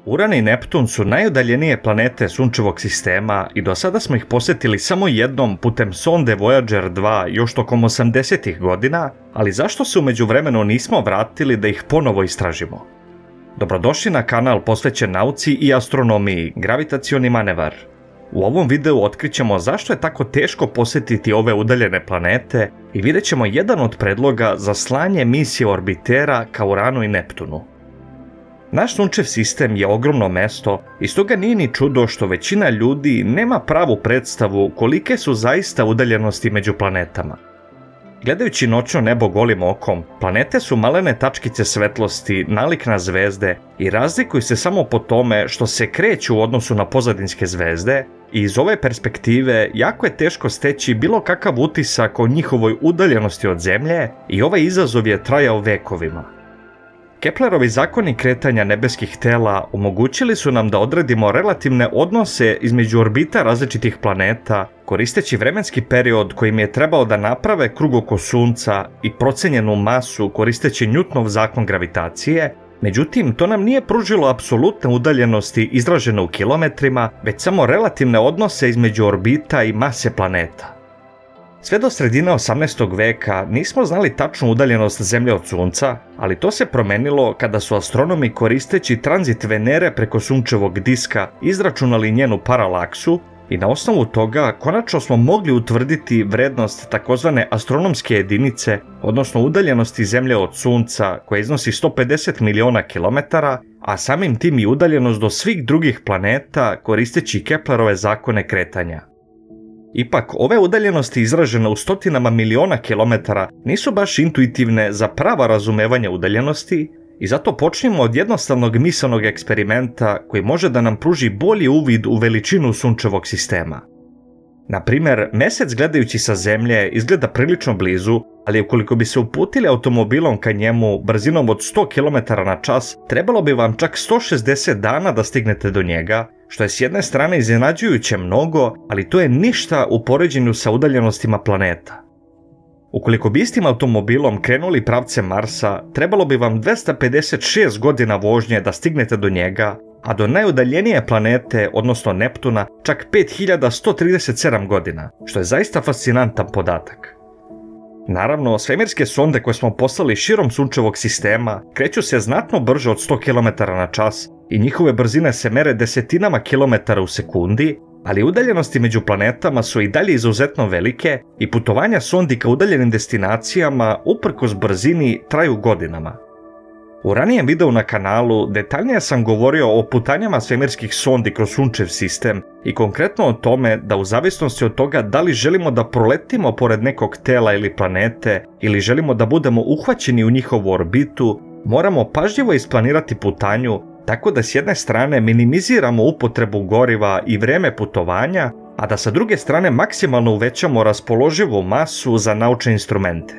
Uran i Neptun su najudaljenije planete Sunčevog sistema i do sada smo ih posjetili samo jednom putem sonde Voyager 2 još tokom 80-ih godina, ali zašto se u međuvremenu nismo vratili da ih ponovo istražimo? Dobrodošli na kanal posvećen nauci i astronomiji, Gravitacioni manevar. U ovom videu otkrićemo zašto je tako teško posjetiti ove udaljene planete i vidjet ćemo jedan od predloga za slanje misije orbitera ka Uranu i Neptunu. Naš Sunčev sistem je ogromno mesto i stoga nije ni čudo što većina ljudi nema pravu predstavu kolike su zaista udaljenosti među planetama. Gledajući noćno nebo golim okom, planete su malene tačkice svetlosti, nalik na zvezde i razlikuju se samo po tome što se kreću u odnosu na pozadinske zvezde i iz ove perspektive jako je teško steći bilo kakav utisak o njihovoj udaljenosti od Zemlje i ovaj izazov je trajao vekovima. Keplerovi zakoni kretanja nebeskih tela omogućili su nam da odredimo relativne odnose između orbita različitih planeta, koristeći vremenski period kojim je trebao da naprave krug oko Sunca i procenjenu masu koristeći Newtonov zakon gravitacije, međutim to nam nije pružilo apsolutne udaljenosti izražene u kilometrima, već samo relativne odnose između orbita i mase planeta. Sve do sredine 18. veka nismo znali tačnu udaljenost Zemlje od Sunca, ali to se promenilo kada su astronomi koristeći tranzit Venere preko Sunčevog diska izračunali njenu paralaksu i na osnovu toga konačno smo mogli utvrditi vrednost takozvane astronomske jedinice, odnosno udaljenosti Zemlje od Sunca koja iznosi 150 miliona kilometara, a samim tim i udaljenost do svih drugih planeta koristeći Keplerove zakone kretanja. Ipak, ove udaljenosti izražene u stotinama miliona kilometara nisu baš intuitivne za prava razumevanja udaljenosti i zato počnimo od jednostavnog misaonog eksperimenta koji može da nam pruži bolji uvid u veličinu Sunčevog sistema. Na primjer, Mesec gledajući sa Zemlje izgleda prilično blizu, ali ukoliko bi se uputili automobilom ka njemu brzinom od 100 km/h, trebalo bi vam čak 160 dana da stignete do njega, što je s jedne strane iznenađujuće mnogo, ali to je ništa u poređenju sa udaljenostima planeta. Ukoliko bi istim automobilom krenuli pravcem Marsa, trebalo bi vam 256 godina vožnje da stignete do njega, a do najudaljenije planete, odnosno Neptuna, čak 5137 godina, što je zaista fascinantan podatak. Naravno, svemirske sonde koje smo poslali širom Sunčevog sistema kreću se znatno brže od 100 km/h i njihove brzine se mere desetinama kilometara u sekundi, ali udaljenosti među planetama su i dalje izuzetno velike i putovanja sondi ka udaljenim destinacijama uprkos brzini traju godinama. U ranijem videu na kanalu detaljnije sam govorio o putanjama svemirskih sondi kroz Sunčev sistem i konkretno o tome da u zavisnosti od toga da li želimo da proletimo pored nekog tela ili planete ili želimo da budemo uhvaćeni u njihovu orbitu, moramo pažljivo isplanirati putanju tako da s jedne strane minimiziramo upotrebu goriva i vreme putovanja, a da sa druge strane maksimalno uvećamo raspoloživu masu za naučne instrumente.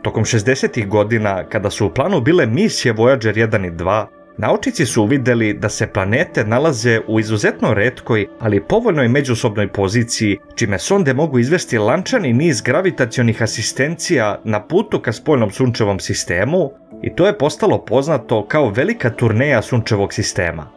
Tokom 60-ih godina, kada su u planu bile misije Voyager 1 i 2, naučnici su uvidjeli da se planete nalaze u izuzetno retkoj, ali povoljnoj međusobnoj poziciji, čime sonde mogu izvesti lančani niz gravitacionih asistencija na putu ka spoljnom Sunčevom sistemu i to je postalo poznato kao velika turneja Sunčevog sistema.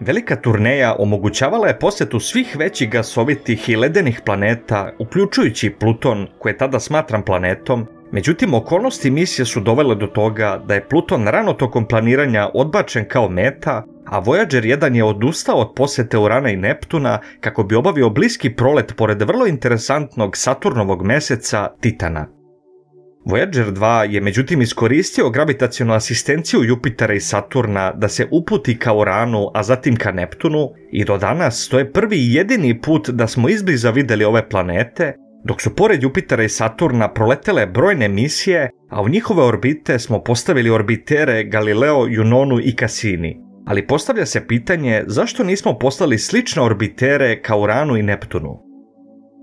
Velika turneja omogućavala je posjetu svih većih gasovitih i ledenih planeta, uključujući Pluton, koji je tada smatran planetom. Međutim, okolnosti misije su dovele do toga da je Pluton rano tokom planiranja odbačen kao meta, a Voyager 1 je odustao od posjete Urana i Neptuna kako bi obavio bliski prolet pored vrlo interesantnog Saturnovog meseca Titana. Voyager 2 je međutim iskoristio gravitacionu asistenciju Jupitera i Saturna da se uputi ka Uranu, a zatim ka Neptunu i do danas to je prvi i jedini put da smo izbliza vidjeli ove planete, dok su pored Jupitera i Saturna proletele brojne misije, a u njihove orbite smo postavili orbitere Galileo, Junonu i Cassini. Ali postavlja se pitanje zašto nismo poslali slične orbitere ka Uranu i Neptunu.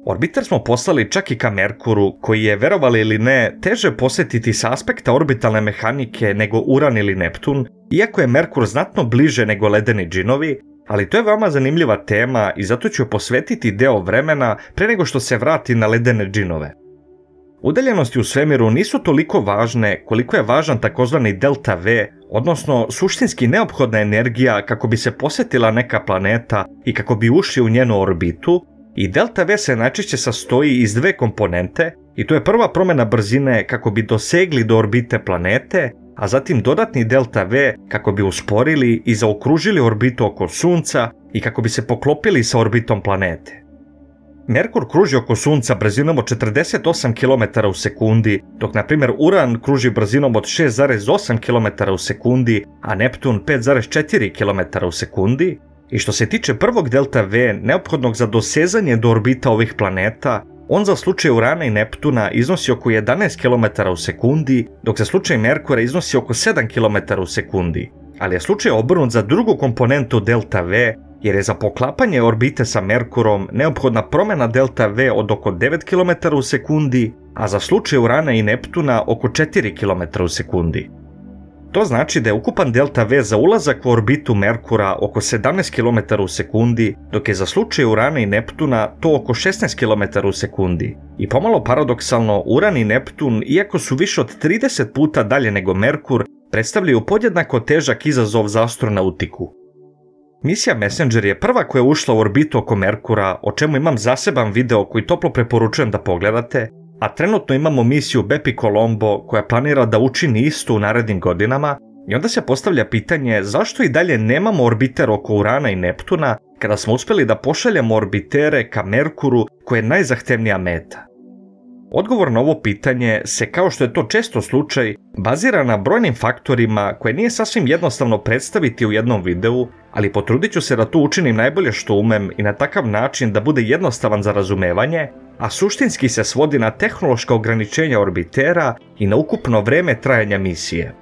Orbiter smo poslali čak i ka Merkuru, koji je, verovali ili ne, teže posjetiti sa aspekta orbitalne mehanike nego Uran ili Neptun, iako je Merkur znatno bliže nego ledeni džinovi, ali to je veoma zanimljiva tema i zato ću posvetiti deo vremena pre nego što se vrati na ledene džinove. Udaljenosti u svemiru nisu toliko važne koliko je važan takozvani delta V, odnosno suštinski neophodna energija kako bi se posjetila neka planeta i kako bi ušli u njenu orbitu, i delta V se najčešće sastoji iz dve komponente, i to je prva promjena brzine kako bi dosegli do orbite planete, a zatim dodatni delta V kako bi usporili i zaokružili orbitu oko Sunca i kako bi se poklopili sa orbitom planete. Merkur kruži oko Sunca brzinom od 48 km u sekundi, dok na primjer Uran kruži brzinom od 6,8 km u sekundi, a Neptun 5,4 km u sekundi. I što se tiče prvog delta V neophodnog za dosezanje do orbita ovih planeta, on za slučaj Urana i Neptuna iznosi oko 11 km u sekundi, dok za slučaj Merkura iznosi oko 7 km u sekundi. Ali je slučaj obrnut za drugu komponentu delta V, jer je za poklapanje orbite sa Merkurom neophodna promjena delta V od oko 9 km u sekundi, a za slučaj Urana i Neptuna oko 4 km u sekundi. To znači da je ukupan delta V za ulazak u orbitu Merkura oko 17 km u sekundi, dok je za slučaj Urana i Neptuna to oko 16 km u sekundi. I pomalo paradoksalno, Uran i Neptun, iako su više od 30 puta dalje nego Merkur, predstavljaju podjednako težak izazov za astronautiku. Misija Messenger je prva koja je ušla u orbitu oko Merkura, o čemu imam zaseban video koji toplo preporučujem da pogledate, a trenutno imamo misiju Bepi Colombo koja planira da učini isto u narednim godinama, i onda se postavlja pitanje zašto i dalje nemamo orbiter oko Urana i Neptuna kada smo uspjeli da pošaljemo orbitere ka Merkuru koja je najzahtevnija meta. Odgovor na ovo pitanje se, kao što je to često slučaj, bazira na brojnim faktorima koje nije sasvim jednostavno predstaviti u jednom videu, ali potrudit ću se da to učinim najbolje što umem i na takav način da bude jednostavan za razumevanje, a suštinski se svodi na tehnološka ograničenja orbitera i na ukupno vreme trajanja misije.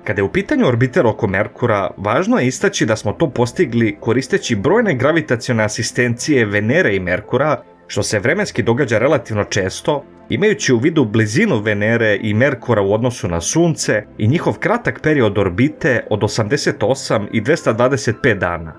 Kada je u pitanju orbiter oko Merkura, važno je istaći da smo to postigli koristeći brojne gravitacione asistencije Venere i Merkura, što se vremenski događa relativno često, imajući u vidu blizinu Venere i Merkura u odnosu na Sunce i njihov kratak period orbite od 88 i 225 dana.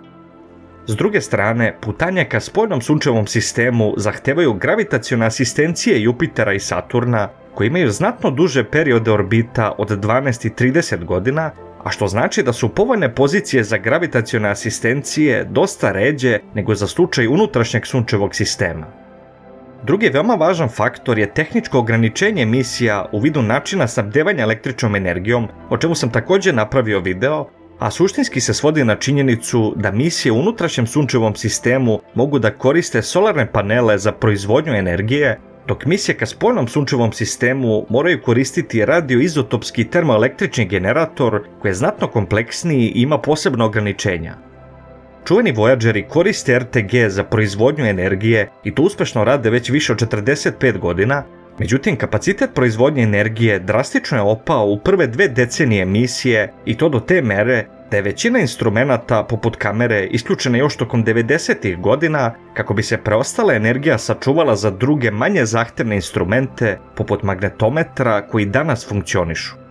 S druge strane, putanja ka spoljnom sunčevom sistemu zahtevaju gravitacione asistencije Jupitera i Saturna, koji imaju znatno duže periode orbita od 12 i 30 godina, a što znači da su povoljne pozicije za gravitacione asistencije dosta ređe nego za slučaj unutrašnjeg sunčevog sistema. Drugi veoma važan faktor je tehničko ograničenje misija u vidu načina snabdevanja električnom energijom, o čemu sam također napravio video, a suštinski se svodi na činjenicu da misije u unutrašnjem sunčevom sistemu mogu da koriste solarne panele za proizvodnju energije, dok misije ka spoljnom sunčevom sistemu moraju koristiti radioizotopski termoelektrični generator koji je znatno kompleksniji i ima posebna ograničenja. Čuveni Voyageri koriste RTG za proizvodnju energije i to uspešno rade već više od 45 godina, međutim kapacitet proizvodnje energije drastično je opao u prve 2 decenije misije i to do te mere da je većina instrumenata poput kamere isključena još tokom 90-ih godina kako bi se preostala energija sačuvala za druge manje zahtevne instrumente poput magnetometra koji danas funkcionišu.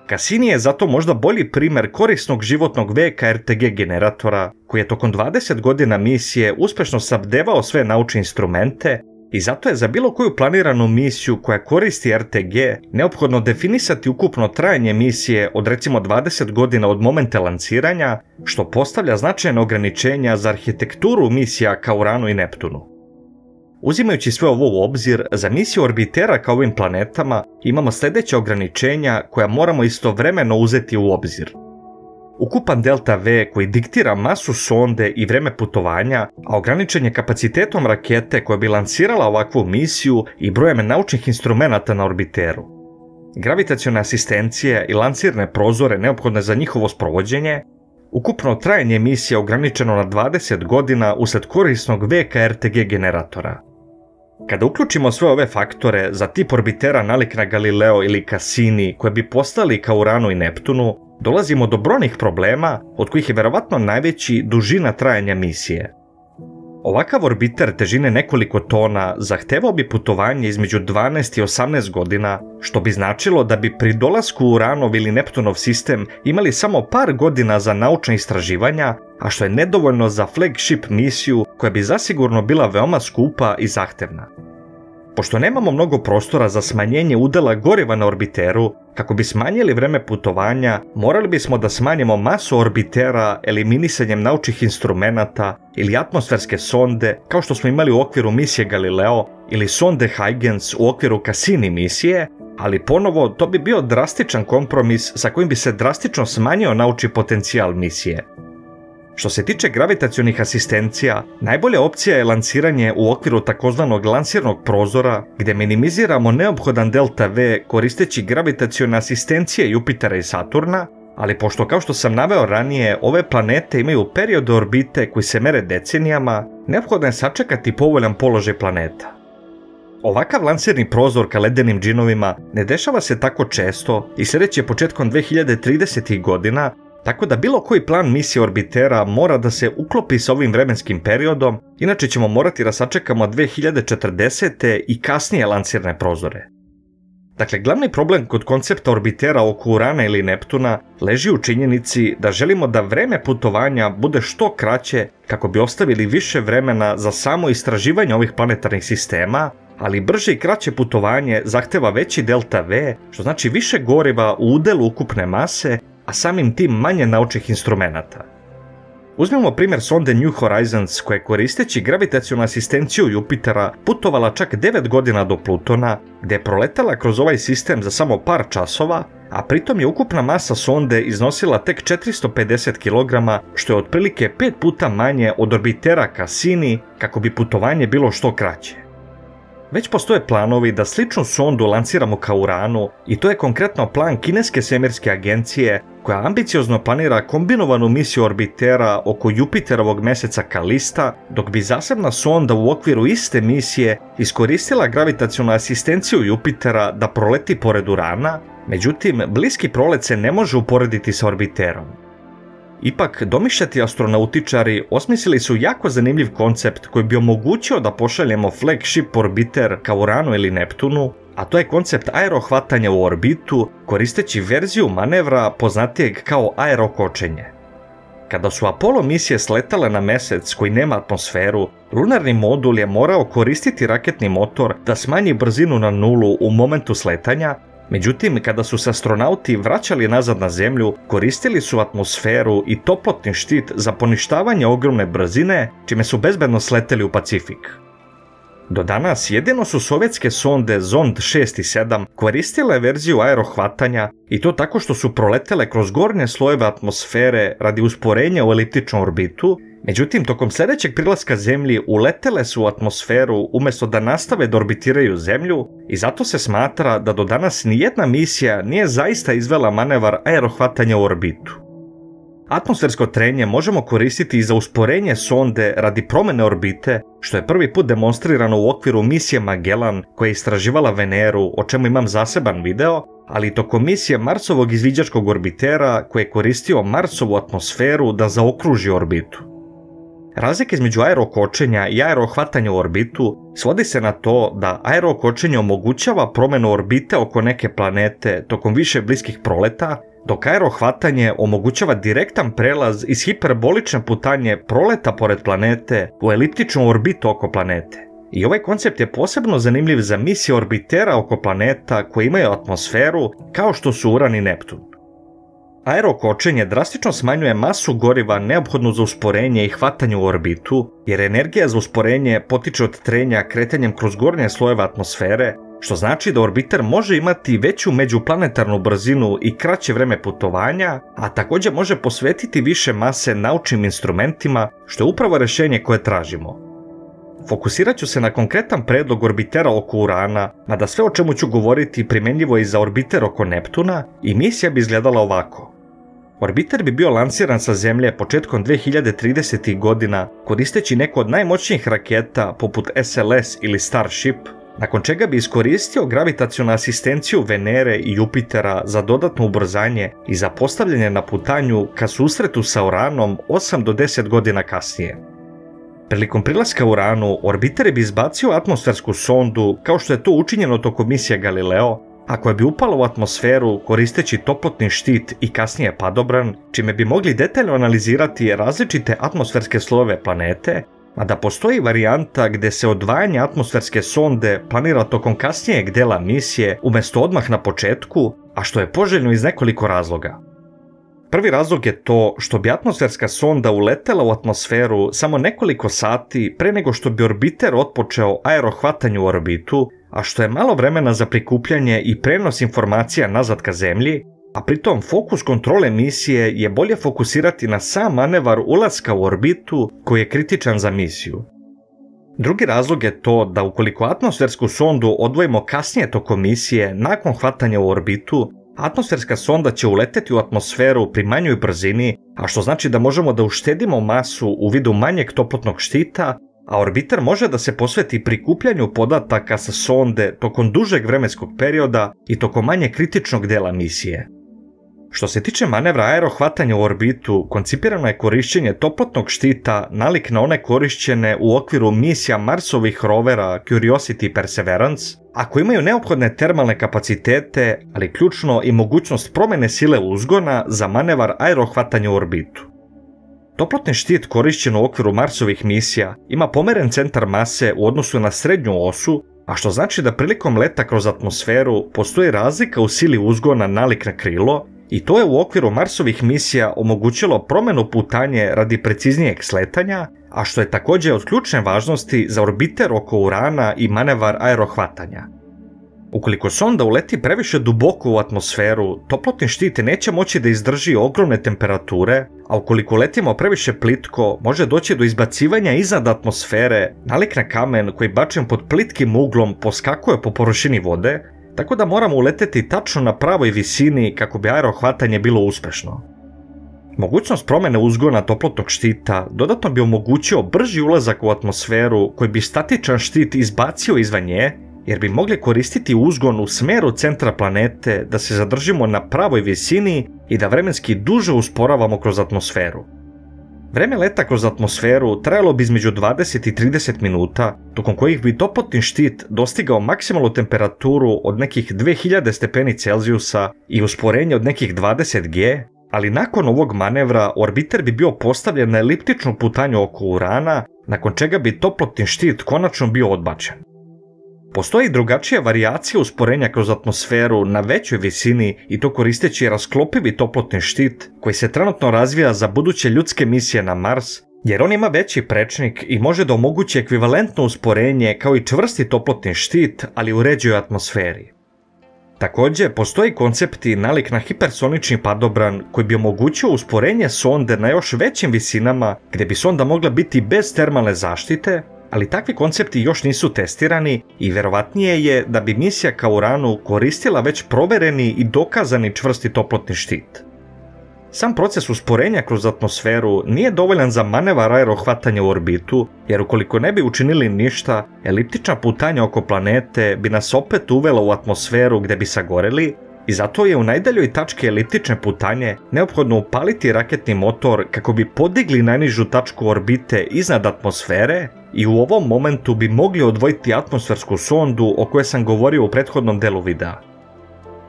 Cassini je zato možda bolji primjer korisnog životnog veka RTG generatora koji je tokom 20 godina misije uspešno snabdevao sve naučne instrumente i zato je za bilo koju planiranu misiju koja koristi RTG neophodno definisati ukupno trajanje misije od recimo 20 godina od momenta lanciranja, što postavlja značajne ograničenja za arhitekturu misija ka Uranu i Neptunu. Uzimajući sve ovo u obzir, za misiju orbitera ka ovim planetama imamo sljedeće ograničenja koja moramo istovremeno uzeti u obzir. Ukupan delta V koji diktira masu sonde i vreme putovanja, a ograničen je kapacitetom rakete koja bi lancirala ovakvu misiju i brojem naučnih instrumenata na orbiteru. Gravitacione asistencije i lancirne prozore neophodne za njihovo sprovođenje, ukupno trajanje misije ograničeno na 20 godina usled korisnog veka RTG generatora. Kada uključimo sve ove faktore za tip orbitera nalik na Galileo ili Cassini koje bi postali ka Uranu i Neptunu, dolazimo do brojnih problema, od kojih je verovatno najveći dužina trajanja misije. Ovakav orbiter težine nekoliko tona zahtevao bi putovanje između 12 i 18 godina, što bi značilo da bi pri dolasku u Uranov ili Neptunov sistem imali samo par godina za naučna istraživanja, a što je nedovoljno za flagship misiju koja bi zasigurno bila veoma skupa i zahtevna. Pošto nemamo mnogo prostora za smanjenje udjela goriva na orbiteru, kako bi smanjili vreme putovanja, morali bismo da smanjimo masu orbitera eliminisanjem naučnih instrumenata ili atmosferske sonde, kao što smo imali u okviru misije Galileo, ili sonde Huygens u okviru Cassini misije, ali ponovo to bi bio drastičan kompromis sa kojim bi se drastično smanjio naučni potencijal misije. Što se tiče gravitacionih asistencija, najbolja opcija je lansiranje u okviru takozvanog lansirnog prozora, gdje minimiziramo neophodan delta V koristeći gravitacione asistencije Jupitera i Saturna, ali pošto kao što sam naveo ranije, ove planete imaju periode orbite koji se mere decenijama, neophodno je sačekati povoljan položaj planeta. Ovakav lansirni prozor ka ledenim džinovima ne dešava se tako često i sljedeći je početkom 2030. godina, tako da bilo koji plan misije orbitera mora da se uklopi sa ovim vremenskim periodom, inače ćemo morati da sačekamo 2040. i kasnije lansirne prozore. Dakle, glavni problem kod koncepta orbitera oko Urana ili Neptuna leži u činjenici da želimo da vreme putovanja bude što kraće kako bi ostavili više vremena za samo istraživanje ovih planetarnih sistema, ali brže i kraće putovanje zahteva veći delta V, što znači više goriva u udelu ukupne mase, a samim tim manje naučnih instrumenata. Uzmimo primjer sonde New Horizons koja je koristeći gravitacionu asistenciju Jupitera putovala čak 9 godina do Plutona, gdje je proletala kroz ovaj sistem za samo par časova, a pritom je ukupna masa sonde iznosila tek 450 kg, što je otprilike 5 puta manje od orbitera Cassini kako bi putovanje bilo što kraće. Već postoje planovi da sličnu sondu lansiramo ka Uranu i to je konkretno plan kineske svemirske agencije koja ambiciozno planira kombinovanu misiju orbitera oko Jupiterovog mjeseca Kalista, dok bi zasebna sonda u okviru iste misije iskoristila gravitacionu asistenciju Jupitera da proleti pored Urana, međutim bliski prolet se ne može uporediti sa orbiterom. Ipak, domišljati astronautičari osmislili su jako zanimljiv koncept koji bi omogućio da pošaljemo flagship orbiter ka Uranu ili Neptunu, a to je koncept aerohvatanja u orbitu koristeći verziju manevra poznatijeg kao aerokočenje. Kada su Apollo misije sletale na mjesec koji nema atmosferu, lunarni modul je morao koristiti raketni motor da smanji brzinu na nulu u momentu sletanja. Međutim, kada su se astronauti vraćali nazad na Zemlju, koristili su atmosferu i toplotni štit za poništavanje ogromne brzine, čime su bezbedno sleteli u Pacifik. Do danas jedino su sovjetske sonde Zond 6 i 7 koristile verziju aerohvatanja i to tako što su proletele kroz gornje slojeve atmosfere radi usporenja u eliptičnom orbitu, međutim tokom sljedećeg prilaska Zemlji uletele su u atmosferu umjesto da nastave da orbitiraju Zemlju i zato se smatra da do danas nijedna misija nije zaista izvela manevar aerohvatanja u orbitu. Atmosfersko trenje možemo koristiti i za usporenje sonde radi promjene orbite, što je prvi put demonstrirano u okviru misije Magellan koja je istraživala Veneru, o čemu imam zaseban video, ali i tokom misije Marsovog izviđačkog orbitera koji je koristio Marsovu atmosferu da zaokruži orbitu. Razlika između aerokočenja i aerohvatanja u orbitu svodi se na to da aerokočenje omogućava promjenu orbite oko neke planete tokom više bliskih proleta, dok aerohvatanje omogućava direktan prelaz iz hiperbolične putanje proleta pored planete u eliptičnu orbitu oko planete. I ovaj koncept je posebno zanimljiv za misije orbitera oko planeta koje imaju atmosferu kao što su Uran i Neptun. Aerokočenje drastično smanjuje masu goriva neophodnu za usporenje i hvatanje u orbitu, jer energija za usporenje potiče od trenja kretanjem kroz gornje slojeve atmosfere, što znači da orbiter može imati veću međuplanetarnu brzinu i kraće vreme putovanja, a također može posvetiti više mase naučnim instrumentima, što je upravo rješenje koje tražimo. Fokusirat ću se na konkretan predlog orbitera oko Urana, mada sve o čemu ću govoriti primjenjivo je i za orbiter oko Neptuna i misija bi izgledala ovako. Orbiter bi bio lansiran sa Zemlje početkom 2030. godina koristeći neku od najmoćnijih raketa poput SLS ili Starship, nakon čega bi iskoristio gravitacionu asistenciju Venere i Jupitera za dodatno ubrzanje i za postavljanje na putanju ka susretu sa Uranom 8 do 10 godina kasnije. Prilikom prilaska Uranu, orbiter bi izbacio atmosfersku sondu kao što je to učinjeno tokom misije Galileo, a koja bi upala u atmosferu koristeći toplotni štit i kasnije padobran, čime bi mogli detaljno analizirati različite atmosferske slojeve planete, mada postoji varijanta gdje se odvajanje atmosferske sonde planira tokom kasnijeg dela misije umjesto odmah na početku, a što je poželjno iz nekoliko razloga. Prvi razlog je to što bi atmosferska sonda uletela u atmosferu samo nekoliko sati pre nego što bi orbiter otpočeo aerohvatanje u orbitu, a što je malo vremena za prikupljanje i prenos informacija nazad ka Zemlji, a pritom fokus kontrole misije je bolje fokusirati na sam manevar ulaska u orbitu koji je kritičan za misiju. Drugi razlog je to da ukoliko atmosfersku sondu odvojimo kasnije tokom misije nakon hvatanja u orbitu, atmosferska sonda će uleteti u atmosferu pri manjoj brzini, a što znači da možemo da uštedimo masu u vidu manjeg toplotnog štita, a orbiter može da se posveti prikupljanju podataka sa sonde tokom dužeg vremenskog perioda i tokom manje kritičnog dela misije. Što se tiče manevra aerohvatanja u orbitu, koncipirano je korišćenje toplotnog štita nalik na one korišćene u okviru misija Marsovih rovera Curiosity i Perseverance, a koji imaju neophodne termalne kapacitete, ali ključno i mogućnost promjene sile uzgona za manevar aerohvatanja u orbitu. Toplotni štit korišćen u okviru Marsovih misija ima pomeren centar mase u odnosu na srednju osu, a što znači da prilikom leta kroz atmosferu postoji razlika u sili uzgona nalik na krilo, i to je u okviru Marsovih misija omogućilo promjenu putanje radi preciznijeg sletanja, a što je također od ključne važnosti za orbiter oko Urana i manevar aerohvatanja. Ukoliko sonda uleti previše duboko u atmosferu, toplotni štit neće moći da izdrži ogromne temperature, a ukoliko letimo previše plitko, može doći do izbacivanja iznad atmosfere, nalik na kamen koji bačen pod plitkim uglom poskakuje po površini vode, tako da moramo uleteti tačno na pravoj visini kako bi aerohvatanje bilo uspešno. Mogućnost promjene uzgona toplotnog štita dodatno bi omogućio brži ulazak u atmosferu koji bi statičan štit izbacio izvan nje, jer bi mogli koristiti uzgon u smeru centra planete da se zadržimo na pravoj visini i da vremenski duže usporavamo kroz atmosferu. Vreme leta kroz atmosferu trajalo bi između 20 i 30 minuta, tokom kojih bi toplotni štit dostigao maksimalnu temperaturu od nekih 2000 stepeni Celzijusa i usporenje od nekih 20 G, ali nakon ovog manevra orbiter bi bio postavljen na eliptičnu putanju oko Urana, nakon čega bi toplotni štit konačno bio odbačen. Postoji drugačija varijacija usporenja kroz atmosferu na većoj visini i to koristeći rasklopivi toplotni štit koji se trenutno razvija za buduće ljudske misije na Mars, jer on ima veći prečnik i može da omogući ekvivalentno usporenje kao i čvrsti toplotni štit, ali u ređoj atmosferi. Također, postoji koncepti nalik na hipersonični padobran koji bi omogućio usporenje sonde na još većim visinama gdje bi sonda mogla biti bez termalne zaštite, ali takvi koncepti još nisu testirani i verovatnije je da bi misija ka Uranu koristila već provereni i dokazani čvrsti toplotni štit. Sam proces usporenja kroz atmosferu nije dovoljan za manevar aerohvatanja u orbitu, jer ukoliko ne bi učinili ništa, eliptična putanja oko planete bi nas opet uvela u atmosferu gdje bi sagoreli, i zato je u najdaljoj tački eliptične putanje neophodno upaliti raketni motor kako bi podigli najnižu tačku orbite iznad atmosfere i u ovom momentu bi mogli odvojiti atmosfersku sondu o kojoj sam govorio u prethodnom delu videa.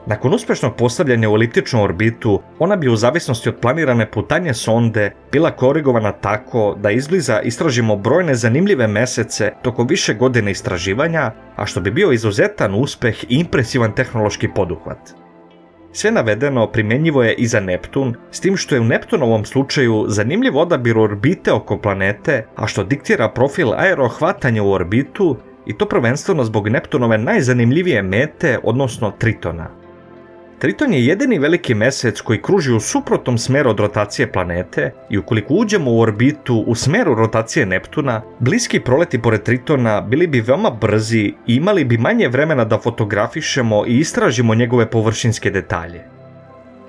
Nakon uspešnog postavljanja u eliptičnu orbitu, ona bi u zavisnosti od planirane putanje sonde bila korigovana tako da izbliza istražimo brojne zanimljive mesece tokom više godine istraživanja, a što bi bio izuzetan uspeh i impresivan tehnološki poduhvat. Sve navedeno primjenjivo je i za Neptun, s tim što je u Neptunovom slučaju zanimljiv odabir orbite oko planete, a što diktira profil aerohvatanja u orbitu, i to prvenstveno zbog Neptunove najzanimljivije mete, odnosno Tritona. Triton je jedini veliki mesec koji kruži u suprotnom smeru od rotacije planete i ukoliko uđemo u orbitu u smeru rotacije Neptuna, bliski proleti pored Tritona bili bi veoma brzi i imali bi manje vremena da fotografišemo i istražimo njegove površinske detalje.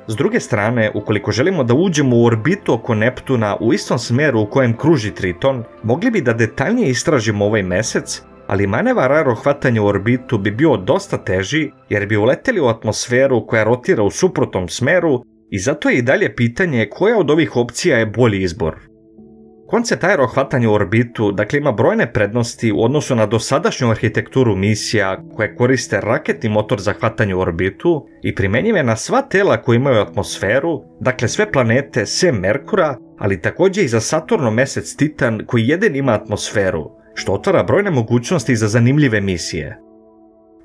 S druge strane, ukoliko želimo da uđemo u orbitu oko Neptuna u istom smeru u kojem kruži Triton, mogli bi da detaljnije istražimo ovaj mesec, ali manevar aerohvatanja u orbitu bi bio dosta teži jer bi uleteli u atmosferu koja rotira u suprotnom smeru i zato je i dalje pitanje koja od ovih opcija je bolji izbor. Koncept aerohvatanja u orbitu dakle ima brojne prednosti u odnosu na dosadašnju arhitekturu misija koje koriste raketni motor za hvatanje u orbitu i primjenjive na sva tela koja imaju atmosferu, dakle sve planete sem Merkura, ali također i za Saturno mjesec Titan koji jedin ima atmosferu, što otvara brojne mogućnosti za zanimljive misije.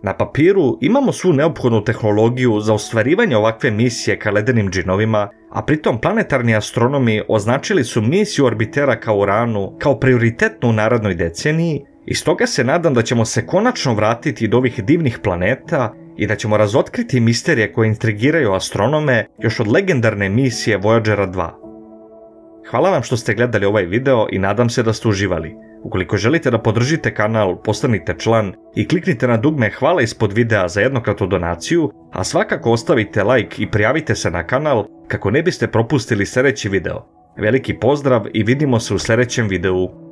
Na papiru imamo svu neophodnu tehnologiju za ostvarivanje ovakve misije ka ledenim džinovima, a pritom planetarni astronomi označili su misiju orbitera ka Uranu kao prioritetnu u narednoj deceniji i stoga se nadam da ćemo se konačno vratiti do ovih divnih planeta i da ćemo razotkriti misterije koje intrigiraju astronome još od legendarne misije Voyagera 2. Hvala vam što ste gledali ovaj video i nadam se da ste uživali. Ukoliko želite da podržite kanal, postanite član i kliknite na dugme hvala ispod videa za jednokratnu donaciju, a svakako ostavite like i prijavite se na kanal kako ne biste propustili sljedeći video. Veliki pozdrav i vidimo se u sljedećem videu.